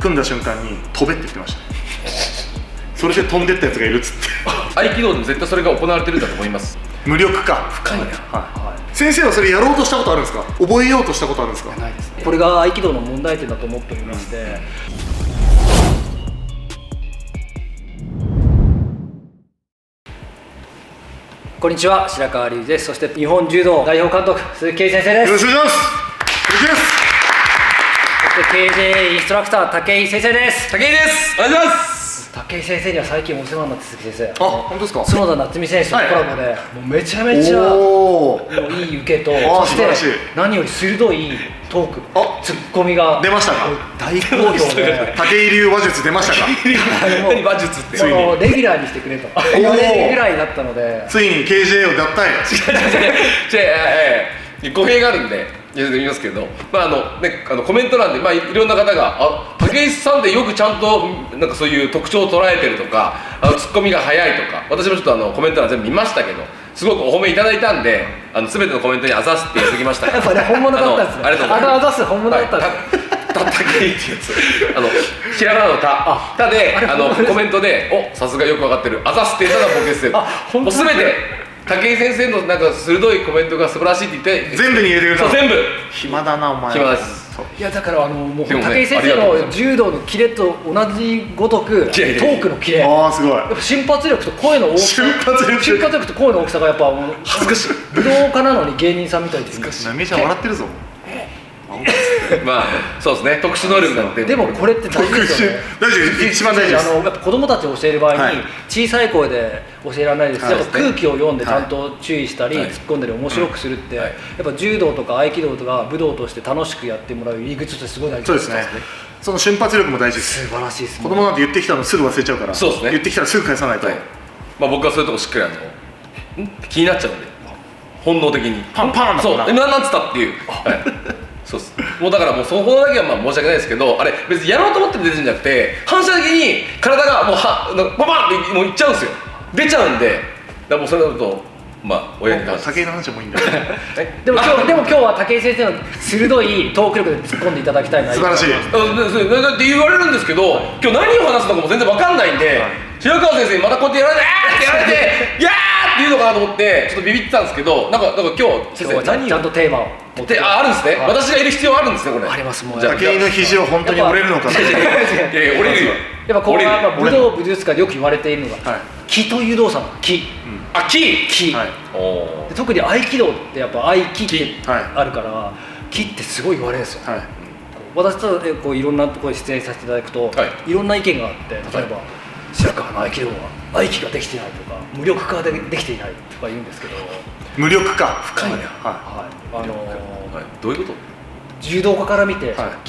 組んだ瞬間に飛べって言ってましたね。それで飛んでったやつがいるっつって合気道でも絶対それが行われてるんだと思います。無力か。深いな。先生はそれやろうとしたことあるんですか？覚えようとしたことあるんですか？ないですね。これが合気道の問題点だと思っておりまして、こんにちは、白川隆です。そして日本柔道代表監督鈴木圭先生です。よろしくお願いします。そして KJ インストラクター武井先生です。武井です。お願いします。武井先生には最近お世話になって、鈴木先生、あ、本当ですか？角田夏実選手とのコラボで、もうめちゃめちゃおー、もういい受けと、そし素晴らしい。て何より鋭いトーク、ツッコミが出ましたか？大好評で武井流話術出ましたか？何馬術って。もうレギュラーにしてくれと言われるぐらいだったので、ついに KJ を脱退。語弊があるんで言ってみますけど、コメント欄で、いろんな方が武井さんでよくちゃんとなんかそういう特徴を捉えてるとか、ツッコミが早いとか、私もちょっとコメント欄全部見ましたけど、すごくお褒めいただいたんで、全てのコメントにあざすって言っておきました。やっぱね、本物だったんですね。ありがとうございます。あざす本物だったんです。武井ってやつ、ひらがなのたでコメントで、さすがよく分かってる、あざすって言ったらボケですよ。もう全て武井先生のなんか鋭いコメントが素晴らしいって言って全部に入れてくれた。そう、全部暇だなお前。暇です。いやだからもうでもね武井先生の柔道のキレと同じごとくトークのキレ、ああすごい。やっぱ瞬発力と声の大きさ、瞬発力と声の大きさがやっぱもう恥ずかしい。武道家なのに芸人さんみたいです。めちゃ笑ってるぞ。そうですね、特殊能力なんて。でもこれって大事ですよね。大事、一番大事です。やっぱ子供たちを教える場合はいに小さい声で教えられないですし、やっぱ空気を読んでちゃんと注意したりはい突っ込んだり面白くするって、はいやっぱ柔道とか合気道とか武道として楽しくやってもらう入り口としてすごい大事そうですね。その瞬発力も大事です。素晴らしいですね。子供なんて言ってきたのすぐ忘れちゃうから。そうですね。言ってきたらすぐ返さないと。僕はそういうとこしっかり気になっちゃうんで、本能的にパンパンだそう、ななんつったっていう。そうっす。もうだからもうそこだけは申し訳ないですけど、あれ別にやろうと思って出てるんじゃなくて、反射的に体がもうパパンってもういっちゃうんですよ。出ちゃうんで、だからもうそれだと親に関して。武井の話はもういいんだよ。でも今日は武井先生の鋭いトーク力で突っ込んでいただきたいな。素晴らしい。だって言われるんですけど、今日何を話すのかも全然わかんないんで、白川先生にまたこうやってやられて、ってやられて、いやーって言うのかなと思ってちょっとビビってたんですけど、なんか今日先生ちゃんとテーマを持ってあるんですね。私がいる必要あるんですね、これ。あります。もう武井の肘は本当に折れるのかな。いや折れるよ。やっぱこうやっぱ武道武術界でよく言われているのがはい。気という動作の気。気。はい。で特に合気道ってやっぱ合気ってはいあるから気ってすごい言われるんですよ。はい。私とこういろんなところに出演させていただくと、いろんな意見があって、例えば白川の合気道は合気ができてないとか無力化でできていないとか言うんですけど、無力化。深いね。はいどういうこと？柔道家から見て、はい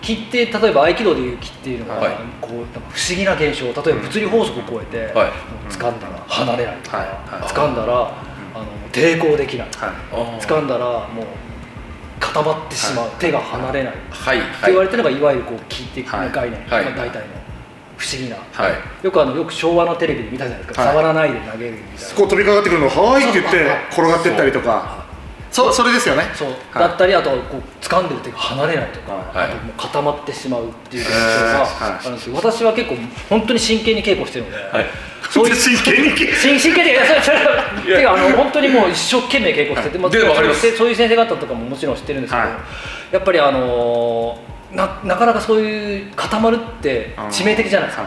気って例えば合気道でいう気っていうのが、はいこうなんか不思議な現象、例えば物理法則を超えて、はい掴んだら離れないとか、はいはい掴んだら抵抗できない、はい。掴んだらもう固まってしまう、手が離れない、はいって言われてるのがいわゆるこう気っていう概念、はい大体の不思議な、はい。よく昭和のテレビで見たじゃないですか、はい触らないで投げるみたいな。こう飛びかかってくるのをはーいって言って転がってったりとか。それですよね。そうはいだったり、あとこう掴んでる手が離れないとか、はいあともう固まってしまうっていう現象はいがあるんですけど、私は結構本当に真剣に稽古してるので、はい。そういう真剣に。真剣で、いやそれてか本当にもう一生懸命稽古してて、でわかりますそういう先生方とかももちろん知ってるんですけど、はいやっぱりなかなかそういう固まるって致命的じゃないですか。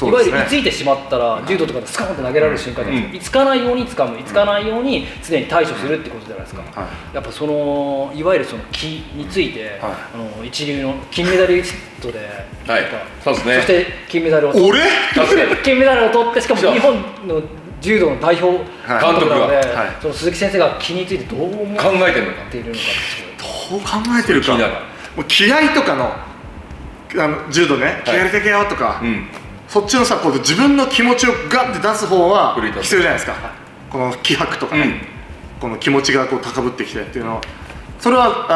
いわゆる居ついてしまったら柔道とかでスカーンって投げられる瞬間じゃないですか。いつかないように掴む、いつかないように常に対処するってことじゃないですか。やっぱいわゆるその気について、一流の金メダリストで、はい。そうですね。そして金メダルを取って、金メダルを取って、しかも日本の柔道の代表監督なので、その鈴木先生が気についてどう思って考えてるのかいるのかどう考えてるか。もう気合とかの柔道ね、気合入れてけよとか、そっちのさ、こう自分の気持ちをガッて出す方は必要じゃないですか。この気迫とかね、この気持ちがこう高ぶってきてっていうのは、それは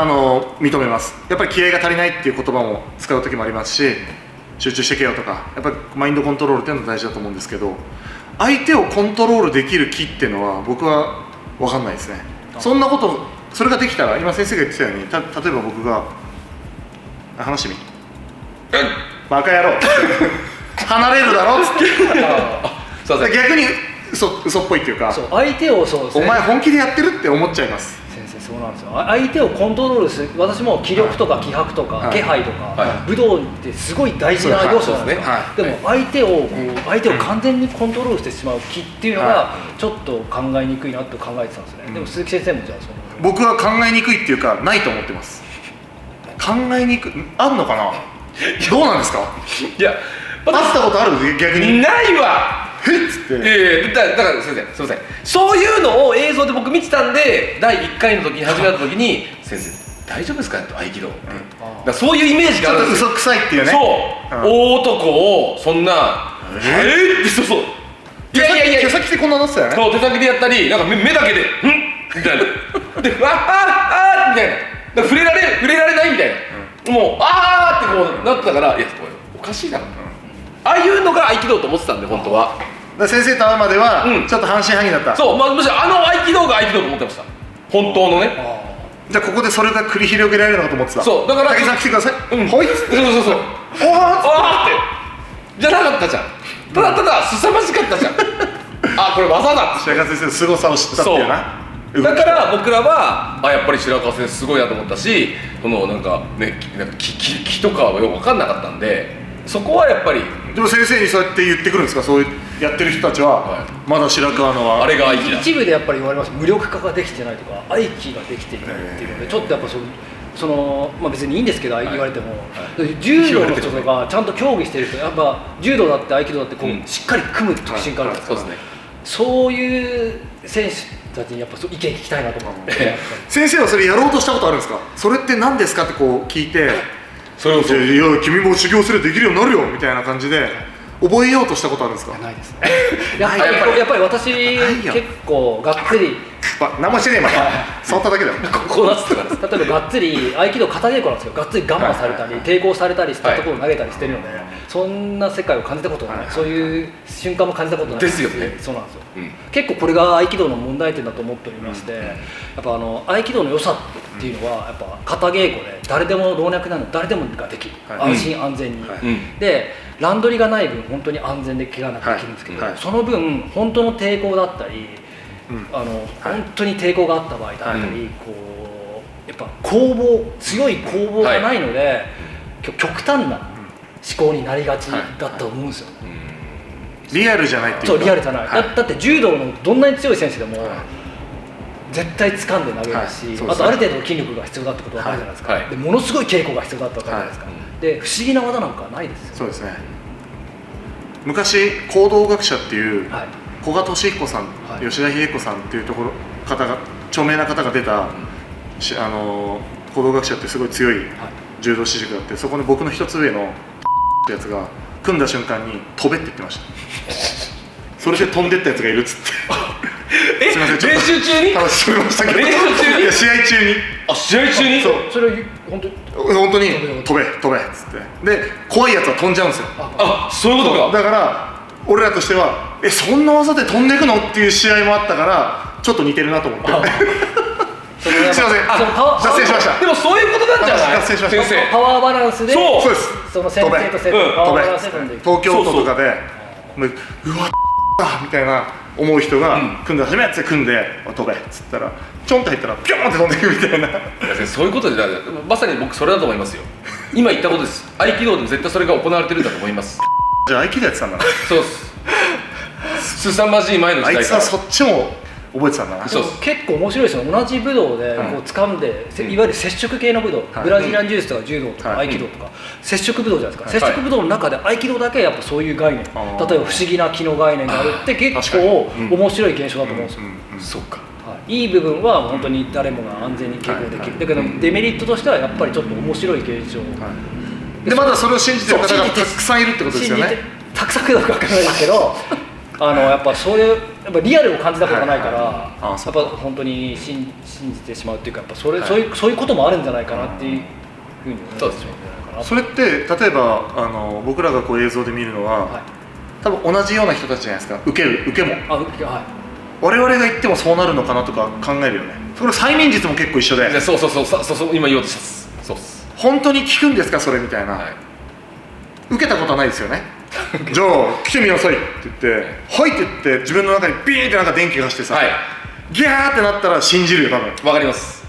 認めます。やっぱり気合が足りないっていう言葉も使う時もありますし、集中してけよとか、やっぱりマインドコントロールっていうのが大事だと思うんですけど、相手をコントロールできる気っていうのは僕は分かんないですね。そんなこと、それができたら、今先生が言ってたように、例えば僕が話してみ。バカ野郎っつって離れるだろっつってそうですね。逆に嘘っぽいっていうか、そう相手をそうですね、お前本気でやってるって思っちゃいます。先生そうなんですよ。相手をコントロールする、私も気力とか気迫とか、はい気配とか、はい武道ってすごい大事な要素なんですよ、はいでも相手を完全にコントロールしてしまう気っていうのがちょっと考えにくいなと考えてたんですね、でも鈴木先生もじゃあその僕は考えにくいっていうかないと思ってます。考えにくいあんのかな、どうなんですか。いや、会ったことある逆にないわ。えっつって、だからすいません、そういうのを映像で僕見てたんで、第1回の時に始めた時に「先生大丈夫ですかね?」と合気道って、だからそういうイメージちょっとがあるんですよ。嘘くさいっていうね。そう、うん大男をそんなってそういや手先でこんなのってたよね。そう手先でやったり、なんか目だけで「ん?」みたいなで「あみたいな、だから触れられないみたいな、もう「あー」ってこうなってたから、いやおかしいな、ああいうのが合気道と思ってたんで本当は。だから先生と会うまではうんちょっと半信半疑だった、そう、むしろ合気道が合気道と思ってました、本当のね。じゃあここでそれが繰り広げられるのかと思ってた。そうだから武井さん来てください、うんほいっつってそうそうそうおーっあーってじゃなかったじゃん、ただ凄まじかったじゃんあ、これ技だって。白川先生の凄さを知ったっていうな。だから僕らはやっぱり白川先生すごいなと思ったし、このなんかね、なんか気とかはよく分かんなかったんで、そこはやっぱりでも先生にそうやって言ってくるんですか、そういうやってる人たちは、はいまだ白川のはあれが合気だ。一部でやっぱり言われます、無力化ができてないとか合気ができていないっていうので、ちょっとやっぱそのまあ、別にいいんですけど、言われても、柔道の人とかちゃんと競技してる人、やっぱ柔道だって合気道だってこう、しっかり組む特進があるんですから、そうですね。そういう選手たちにやっぱ意見聞きたいなと思ってやっぱり先生はそれやろうとしたことあるんですか。それって何ですかってこう聞いて、それをそういや君も修行すればできるようになるよみたいな感じで覚えようとしたことあるんですか。ないですねやっぱり私ないよ結構がっつり何もしてねえまだ触っただけだよ。こうなってたからです。例えばがっつり合気道型稽古なんですよ。がっつり我慢されたり抵抗されたりしたところを投げたりしてるので、そんな世界を感じたことがない、そういう瞬間も感じたことないですよね。そうなんですよ、うん結構これが合気道の問題点だと思っておりまして、やっぱ合気道の良さっていうのはやっぱ型稽古で誰でも老若男女誰でもができる、安心安全に、で乱取りがない分本当に安全で怪我なくできるんですけど、その分本当の抵抗だったり、本当に抵抗があった場合だったり、こうやっぱ強い攻防がないので、極端な思考になりがちだと思うんですよね。リアルじゃないっていうか。そうリアルじゃない、だって柔道のどんなに強い選手でも、絶対掴んで投げるし、あとある程度の筋力が必要だってことは分かるじゃないですか、でものすごい稽古が必要だって分かるじゃないですか、で不思議な技なんかないですよ。そうですね。昔行動学者っていう古賀稔彦さん、吉田秀彦さんっていう方が著名な方が出た行動学者ってすごい強い柔道私塾があって、そこに僕の一つ上のってやつが組んだ瞬間に飛べって言ってましたそれで飛んでったやつがいるっつってすみません、ちょっと練習中に話しましたけど、練習中にいや試合中に、試合中にそれは本当に飛べっつってで怖いやつは飛んじゃうんですよ。そういうことか。だから俺らとしてはそんな技で飛んでいくのっていう試合もあったからちょっと似てるなと思ってすいません、脱線しました。でもそういうことなんじゃない脱線しました。先生、パワーバランスでそうです。その先生と生徒のパワーバランスで飛んでいく。東京都とかでもううわみたいな思う人が組んで初めて組んで飛べっつったらちょんと入ったらピョンって飛んでいくみたいな。そういうことでまさに僕それだと思いますよ。今言ったことです。合気道でも絶対それが行われてるんだと思います。じゃあ合気道やってたんだな。そうです。凄まじい前の時代から。あいつはそっちも覚えてたんだな。結構面白いですよ。同じ武道でこう掴んで、いわゆる接触系の武道、ブラジリアン柔術とか柔道とか合気道とか接触武道じゃないですか。接触武道の中で合気道だけやっぱそういう概念、例えば不思議な気の概念があるって結構面白い現象だと思うんですよ。そうか。いい部分は本当に誰もが安全に稽古できる。だけどデメリットとしてはやっぱりちょっと面白い現象。でまだそれを信じてる方がたくさんいるってことですよね。たくさんいるか分からないですけどやっぱそういうやっぱリアルを感じたことがないから、やっぱ本当に信じてしまうっていうか、やっぱそういうこともあるんじゃないかなっていうふうに思ってしまうんじゃないかな。それって例えば僕らがこう映像で見るのは、多分同じような人たちじゃないですか。受けも我々が言ってもそうなるのかなとか考えるよね。それ催眠術も結構一緒で、そう今言おうとしたっす。そうっす。本当に効くんですかそれみたいな、受けたことはないですよねじゃあ来てみなさいって言って「はい」って言って自分の中にビーンってなんか電気がしてさ、はい、ギャーってなったら信じるよ多分。わかります。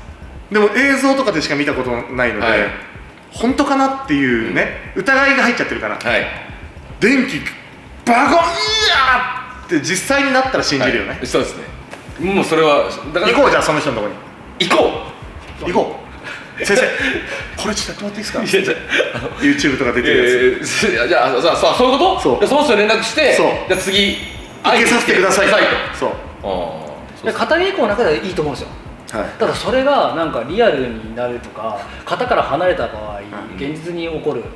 でも映像とかでしか見たことないので、はい、本当かなっていうね、疑いが入っちゃってるから、はい、電気バコンいやーって実際になったら信じるよね、はい、そうですね。もうそれはだから行こう、じゃあその人のとこに行こう先生これちょっとやってもらっていいですかう。いやじゃ YouTube とか出てるやつ、じゃあそういうこと。そう、その人に連絡して、そう、じゃあ次受けさせてくださいと。そう、で型稽古の中ではいいと思うんですよ。はい、ただそれがなんかリアルになるとか型から離れた場合、現実に起こるっ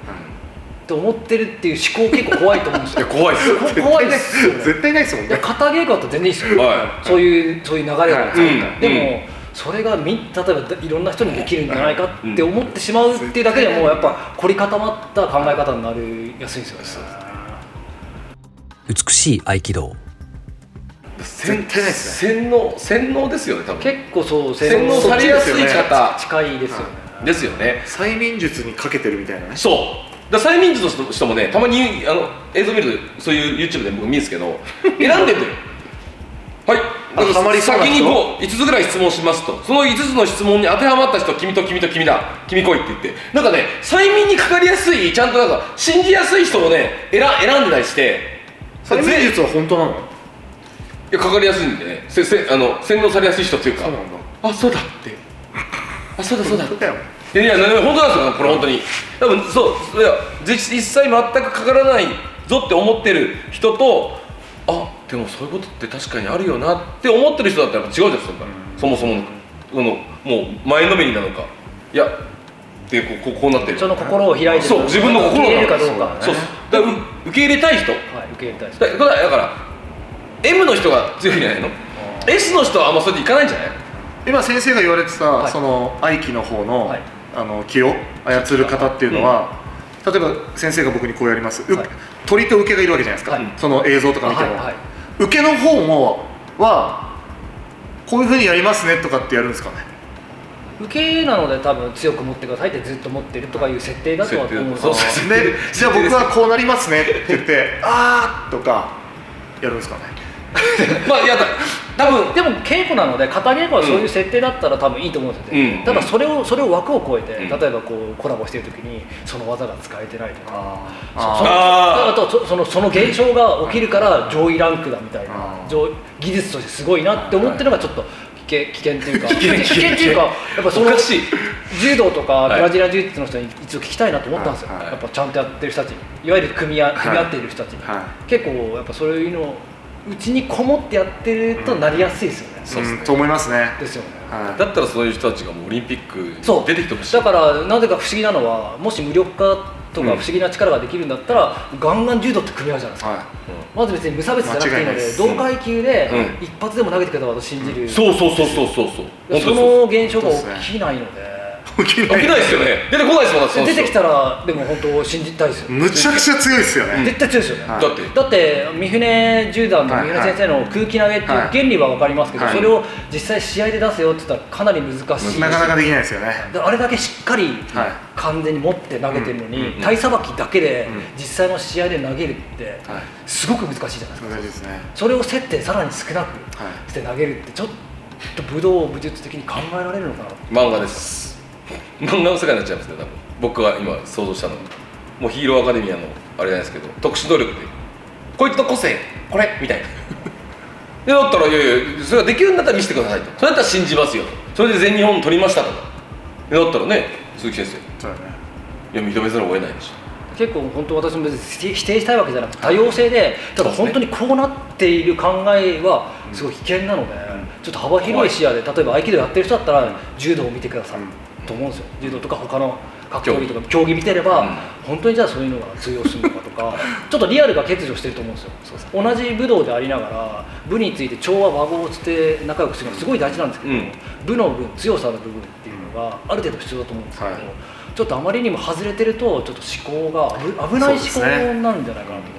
て思ってるっていう思考結構怖いと思うんですよ。怖いですよ。怖いですよね。絶対ないですもんね。型稽古だと全然いいですよ、はい、そういう流れが、でも、それが例えばいろんな人にできるんじゃないかって思ってしまうっていうだけでもやっぱ凝り固まった考え方になりやすいんですよね。美しい合気道。絶対ないですね。洗脳ですよね多分。結構そう洗脳されやすい方近いですよね。ですよね。催眠術にかけてるみたいなね。そうだ、催眠術の人もね、たまに映像見るとそういう YouTube で僕見るんですけど選んでるのよはい、ハマりそうな人先に5つぐらい質問しますと、その5つの質問に当てはまった人、君と君と君だ、君来いって言って、なんかね、催眠にかかりやすい、ちゃんとなんか信じやすい人をね選んでたりして。催眠術は本当なの？いや、かかりやすいんでね、洗脳されやすい人っていうか、そうなんだ。あ、そうだって、あ、そうだそうだ本当だよ。いや本当なんですよ、これ本当に多分そういや実際全くかからないぞって思ってる人と、あ、でもそういうことって確かにあるよなって思ってる人だったら違うじゃないですか、そもそももう前のめりなのか、いやでこうなってる、その心を開いてる、そう、自分の心を受け入れるかどうか、そうだから受け入れたい人、はい、受け入れたい人だから M の人が強いんじゃないの？ S の人はあんまそれでいかないんじゃない？今先生が言われてた、はい、その合気の方の、はい、気を操る方っていうのは、例えば先生が僕にこうやります、はい、鳥と受けがいるわけじゃないですか、はい、その映像とか見ても、はいはい、受けの方はこういうふうにやりますねとかってやるんですかね？受けなので多分強く持ってくださいってずっと持ってるとかいう設定だとは思うんですよ。で、じゃあ僕はこうなりますねって言ってあーとかやるんですかね？まあいや多分でも稽古なので、型稽古はそういう設定だったら多分いいと思うんですよ、ただそれを枠を超えて、例えばこうコラボしてる時にその技が使えてないとか、あとその現象が起きるから上位ランクだみたいな、技術としてすごいなって思ってるのがちょっと危険っていうか、危険っていうか、やっぱその柔道とかブラジリアン柔術の人に一応聞きたいなと思ったんですよ、やっぱちゃんとやってる人たちに、いわゆる組み合っている人たちに、結構やっぱそういうのをうちにこもってやってるとなりやすいですよね。そうですね。と思いますね。ですよね。だったらそういう人たちがもうオリンピックに出てきてほしい。だからなぜか不思議なのは、もし無力化とか不思議な力ができるんだったら、ガンガン柔道って組み合うじゃないですか。まず別に無差別じゃなくていいので、同階級で一発でも投げてくれたと信じる。そう。その現象が起きないので。起きないですよね。出てこないですもん。出てきたらでも本当信じたいですよ。むちゃくちゃ強いですよね。絶対強いですよね。だって三船柔団の三船先生の空気投げっていう原理は分かりますけど、それを実際試合で出せよって言ったらかなり難しい。なかなかできないですよね。あれだけしっかり完全に持って投げてるのに、体さばきだけで実際の試合で投げるってすごく難しいじゃないですか。それを接点さらに少なくして投げるってちょっと武術的に考えられるのかな。漫画です。漫画の世界になっちゃいますね、多分。僕が今想像したのはもうヒーローアカデミアのあれなんですけど、特殊能力でこいつの個性これみたいなでだったら、いやそれができるんだったら見せてくださいと、それだったら信じますよと、それで全日本取りましたとかだったらね、鈴木先生、そうだね、いや認めざるを得ないでしょ。結構本当私も別に否定したいわけじゃなくて、多様性で、ただ本当にこうなっている考えはすごい危険なので、ちょっと幅広い視野で、例えば合気道やってる人だったら柔道を見てくださいと思うんですよ。柔道とか他の格闘技とか競技見てれば、本当にじゃあそういうのが通用するのかとかちょっとリアルが欠如してると思うんですよ。同じ武道でありながら武について調和和合をして仲良くするのがすごい大事なんですけど、武の分強さの部分っていうのがある程度必要だと思うんですけど、ちょっとあまりにも外れてるとちょっと思考が危ない思考なんじゃないかなと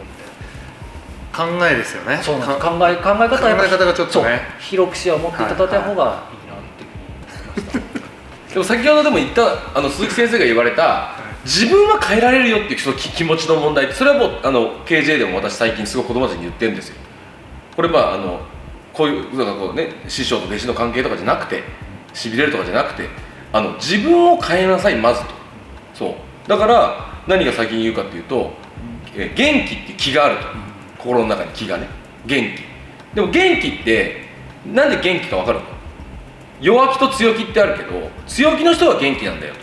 思って。考えですよね。そうなんです。考え方はやっぱがちょっとね、広く視野を持っていただいた方がいいなっていうふうに思いました。でも先ほどでも言った鈴木先生が言われた自分は変えられるよっていうその気持ちの問題、それはもうKJ でも私最近すごい子供たちに言ってるんですよ。これこういうなんかこうね、師匠と弟子の関係とかじゃなくて、しびれるとかじゃなくて、自分を変えなさいまずと。そうだから何が先に言うかっていうと、元気って気があると、心の中に気がね、元気。でも元気ってなんで元気か分かるの？弱気と強気ってあるけど、強気の人は元気なんだよと、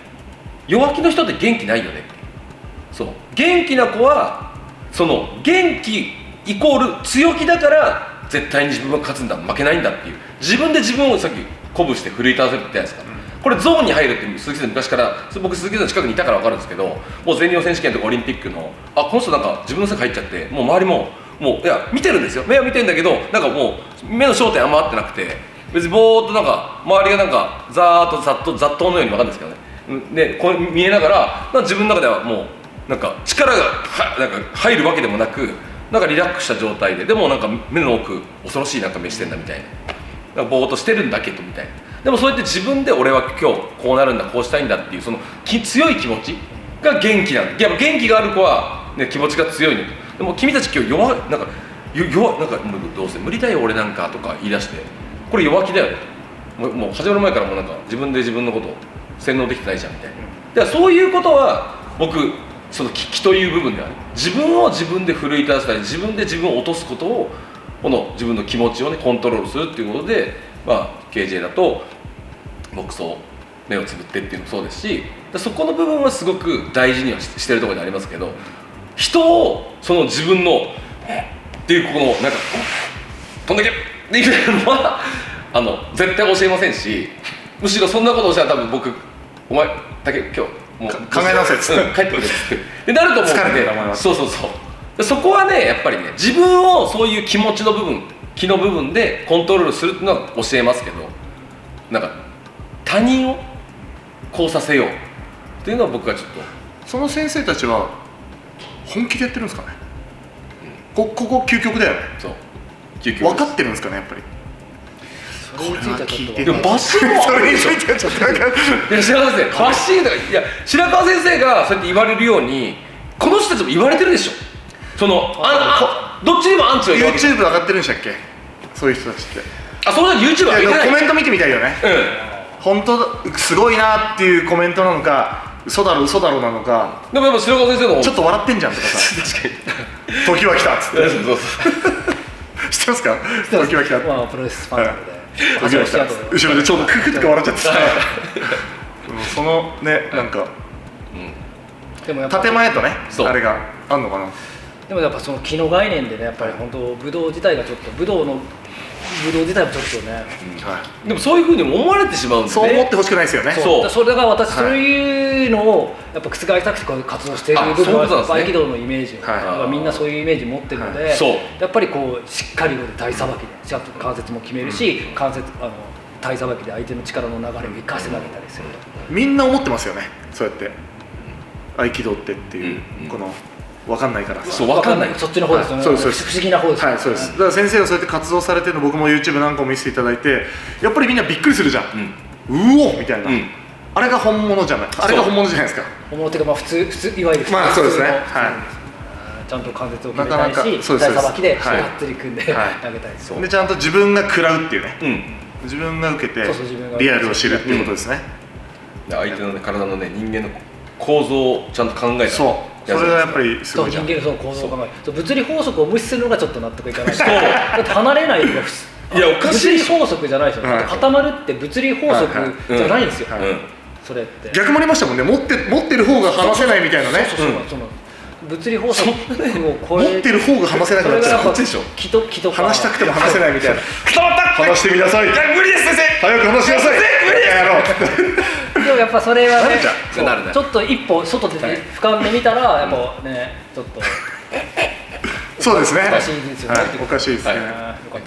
弱気の人って元気ないよね。そう元気な子はその元気イコール強気だから絶対に自分は勝つんだ、負けないんだっていう、自分で自分をさっき鼓舞して奮い立たせるって言ったじゃないですか。これゾーンに入るって鈴木さん昔から、僕鈴木さんの近くにいたから分かるんですけど、もう全日本選手権とかオリンピックのこの人なんか自分の世界入っちゃって、もう周りもいや見てるんですよ、目は見てるんだけど、なんかもう目の焦点あんま合ってなくて、別にぼーっとなんか周りがなんかざっと雑踏のように分かるんですけどね、でこれ見えながらなんか自分の中ではもうなんか力がなんか入るわけでもなく、なんかリラックスした状態でもなんか目の奥恐ろしいなんか目してんだみたいな、なんかぼーっとしてるんだけどみたいな。でもそうやって自分で俺は今日こうなるんだ、こうしたいんだっていうその強い気持ちが元気なんだ。いや元気がある子は、ね、気持ちが強いの。でも君たち今日なんかどうせ無理だよ俺なんかとか言い出して、これ弱気だよねと。もう始まる前からもうなんか自分で自分のことを洗脳できてないじゃんみたいな。だからそういうことは僕その気という部分ではね、自分を自分で奮い立たせたり、自分で自分を落とすことを、この自分の気持ちをねコントロールするっていうことで、KJ だと黙想、目をつぶってっていうのもそうですし、そこの部分はすごく大事にはしてるところにありますけど、人をその自分のっていうこのなんか飛んでけっていうのは絶対教えませんし、むしろそんなことをしたら多分僕お前だけ今日もう考え直せっつって帰ってくれっつってなると思うんで、疲れてると思います。そうそこはねやっぱりね、自分をそういう気持ちの部分、気の部分でコントロールするっていうのは教えますけど、なんか他人をこうさせようっていうのは僕はちょっと。その先生たちは本気でやってるんですかね、ここ究極だよね。そう分かってるんですかね、やっぱり。それについてはちょっとでもバッシングもそれについてはちょっとなんかいや白川先生、バッシングとか、いや白川先生がそうやって言われるようにこの人たちも言われてるでしょ。そのどっちにもアンチはいるわけ。 YouTube 上がってるんでしたっけ、そういう人たちって。それは YouTube 上げてない。コメント見てみたいよね。本当すごいなっていうコメントなのか、嘘だろなのか。でもやっぱ白川先生のちょっと笑ってんじゃんとかさ確かに時は来たっつってそう知ってますか、時は来た。プロレスファンなので、時は来た後ろでちょうどククって笑っちゃってさそのね、なんかでもやっぱ建前とね、そうあれがあんのかな。でもやっぱその気の概念でね、やっぱり本当ブドウ自体がちょっとブドウ自体もちょっとね、でもそういうふうに思われてしまうんでね。そう思ってほしくないですよね。それが私、そういうのをやっぱ覆したくて活動している部分は合気道のイメージ、みんなそういうイメージ持ってるので、やっぱりこうしっかり体さばきでちゃんと関節も決めるし、体さばきで相手の力の流れを生かして投げたりすると。みんな思ってますよね、そうやって合気道ってっていう、この分かんないからさ。そう分かんない、そっちの方ですよね。そうです、不思議な方ですよね。はい、そうです。だから先生がそうやって活動されてるの、僕も YouTube なんかも見せていただいて、やっぱりみんなびっくりするじゃん、うおみたいな、あれが本物じゃない、あれが本物じゃないですか。本物っていうか、普通いわゆる普通の、そうですね、ちゃんと関節を決めたいし、体さばきでがっつり組んで投げたりする。でちゃんと自分が食らうっていうね、自分が受けてリアルを知るっていうことですね。相手の体のね、人間の構造をちゃんと考えた。それがやっぱりすごいじゃん。人間の構造を考える。物理法則を無視するのがちょっと納得いかない。だって離れないのがおかしい。物理法則じゃないですよ。固まるって物理法則じゃないんですよ。それって逆もありましたもんね。持ってる方が離せないみたいなね。物理法則を超え持ってる方が離せなくなっちゃう。こっちでしょ。気と話したくても話せないみたいな。伝わった。話してみなさい。無理です先生。早く話しなさい。でもやっぱそれはね、ちょっと一歩外で俯瞰で見たらやっぱね、ちょっとそうですね。おかしいですよね。おかしいですね。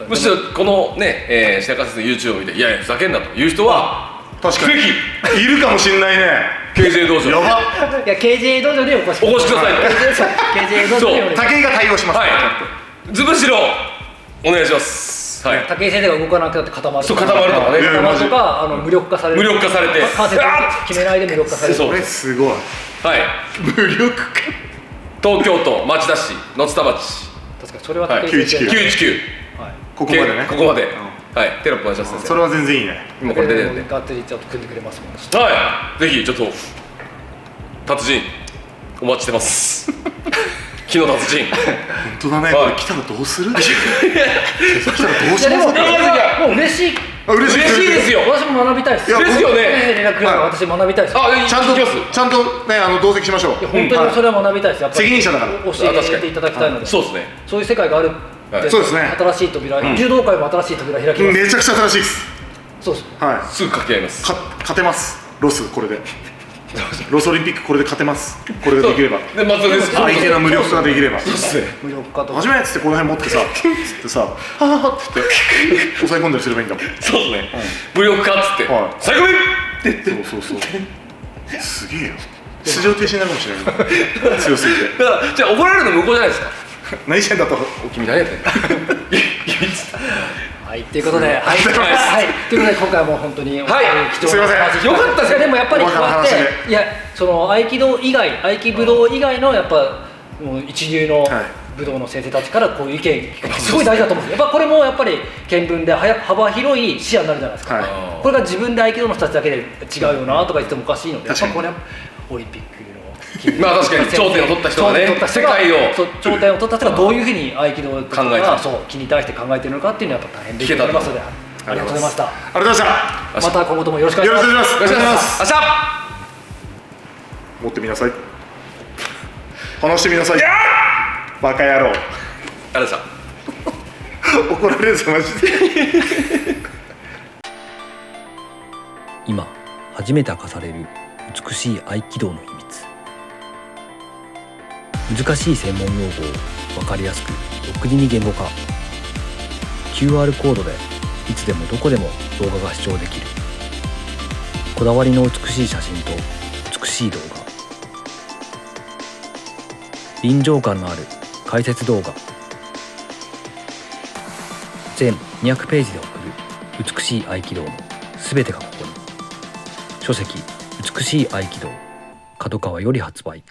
むしろこのね、白川先生 YouTube を見て、いやいやふざけんなという人は確かにぜひいるかもしれないね。KJ 道場。やば。いや KJ 道場でお越しください。KJ 道場で武井が対応します。ズブシロお願いします。です、はい武井先生が動かなくなって固まるそう固まるとかね固まるとか無力化される、無力化されて関節決めないで無力化される。そうこれすごいはい無力化東京都町田市野津田町確かにそれは武井先生、 919はいここまでねここまではいテロップお願いします先生それは全然いいね今これ出てるんでガッツリちょっと組んでくれますもんね。はいぜひちょっと達人お待ちしてます木の達人本当だね、はいこれ来たらどうする来たらどうしいやでもますかもう嬉しい。あ嬉しい嬉しいですよ私も学びたいです。いやですよね連絡くれば私学びたいです。あちゃんと聞きますちゃんとね同席しましょういや本当にそれは学びたいです。やっぱり責任者だから教えていただきたいので、そうですねそういう世界があるって、はいそうですね新しい扉、柔道界も新しい扉開きます。めちゃくちゃ新しいですそうです。はすぐ掛け合いますい勝てますロスこれでロスオリンピックこれで勝てますこれができればで松田です相手の無力ができればそうですね無力化とか初めっつってこの辺持ってさつってさはぁって言って抑え込んだりすればいいんだもんそうですね無力化っつってはい最後にって言ってそうすげえよ出場停止になるかもしれない強すぎてだからじゃあ怒られるの向こうじゃないですか何してんだと君何やってんのはいということで、はいありがとうございますはいということで今回はもう本当にはい貴重な話すいませんよかったですいやでもやっぱりこうやってお別れの話でいやその合気道以外合気武道以外のやっぱもう一流のはい武道の先生たちからこういう意見聞くのすごい大事だと思うんですよ。やっぱこれもやっぱり見聞で幅広い視野になるじゃないですか、はいこれが自分で合気道の人たちだけで違うよなとか言ってもおかしいので、やっぱ確かにこれオリンピックの金まあ確かに頂点を取った人がね頂点を取った人が世界をそう頂点を取った人がどういうふうに合気道とか考えてるそう気に対して考えているのかっていうのはやっぱ大変勉強になりますので、ありがとうございました。ありがとうございままた今後ともよろしくおした願いします。よろしくお願いしますよろしくお願いします明日持ってみなさい話してみなさいバカ野郎ありがとうございました怒られるぞマジで今初めて明かされる美しい合気道の秘密。難しい専門用語を分かりやすく独自に言語化。 QR コードでいつでもどこでも動画が視聴できる。こだわりの美しい写真と美しい動画、臨場感のある解説動画、全200ページで送る美しい合気道のすべてがここに。書籍美しい合気道、角川より発売。